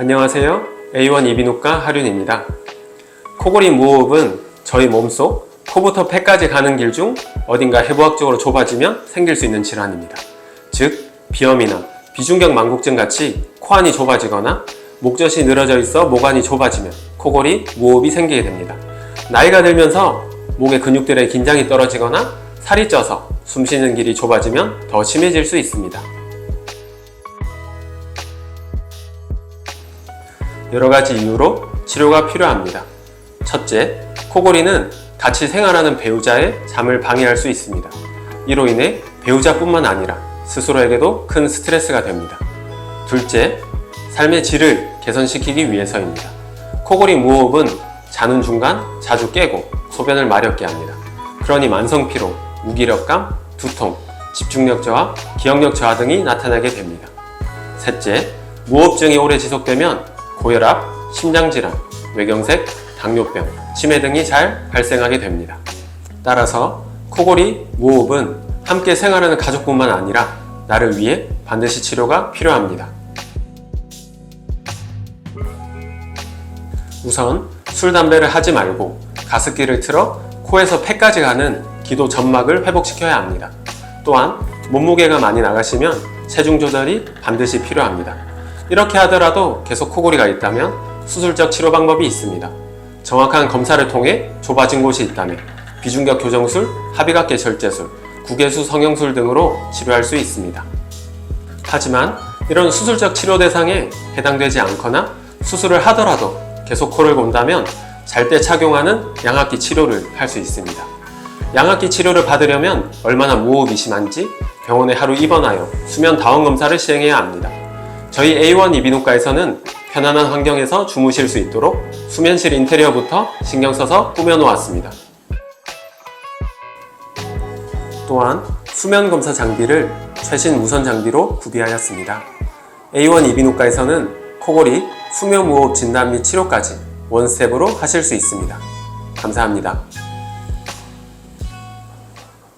안녕하세요. A1 이비인후과 하륜입니다. 코골이 무호흡은 저희 몸속 코부터 폐까지 가는 길 중 어딘가 해부학적으로 좁아지면 생길 수 있는 질환입니다. 즉, 비염이나 비중격 망곡증 같이 코안이 좁아지거나 목젖이 늘어져 있어 목안이 좁아지면 코골이 무호흡이 생기게 됩니다. 나이가 들면서 목의 근육들의 긴장이 떨어지거나 살이 쪄서 숨 쉬는 길이 좁아지면 더 심해질 수 있습니다. 여러 가지 이유로 치료가 필요합니다. 첫째, 코골이는 같이 생활하는 배우자의 잠을 방해할 수 있습니다. 이로 인해 배우자뿐만 아니라 스스로에게도 큰 스트레스가 됩니다. 둘째, 삶의 질을 개선시키기 위해서입니다. 코골이 무호흡은 자는 중간 자주 깨고 소변을 마렵게 합니다. 그러니 만성피로, 무기력감, 두통, 집중력 저하, 기억력 저하 등이 나타나게 됩니다. 셋째, 무호흡증이 오래 지속되면 고혈압, 심장질환, 뇌경색, 당뇨병, 치매 등이 잘 발생하게 됩니다. 따라서 코골이 무호흡은 함께 생활하는 가족뿐만 아니라 나를 위해 반드시 치료가 필요합니다. 우선 술, 담배를 하지 말고 가습기를 틀어 코에서 폐까지 가는 기도 점막을 회복시켜야 합니다. 또한 몸무게가 많이 나가시면 체중 조절이 반드시 필요합니다. 이렇게 하더라도 계속 코골이가 있다면 수술적 치료 방법이 있습니다. 정확한 검사를 통해 좁아진 곳이 있다면 비중격 교정술, 합의각계 절제술, 구개수 성형술 등으로 치료할 수 있습니다. 하지만 이런 수술적 치료 대상에 해당되지 않거나 수술을 하더라도 계속 코를 곤다면 잘 때 착용하는 양압기 치료를 할 수 있습니다. 양압기 치료를 받으려면 얼마나 무호흡이 심한지 병원에 하루 입원하여 수면 다원 검사를 시행해야 합니다. 저희 A1 이비인후과에서는 편안한 환경에서 주무실 수 있도록 수면실 인테리어부터 신경 써서 꾸며 놓았습니다. 또한 수면 검사 장비를 최신 무선 장비로 구비하였습니다. A1 이비인후과에서는 코골이, 수면 무호흡 진단 및 치료까지 원스텝으로 하실 수 있습니다. 감사합니다.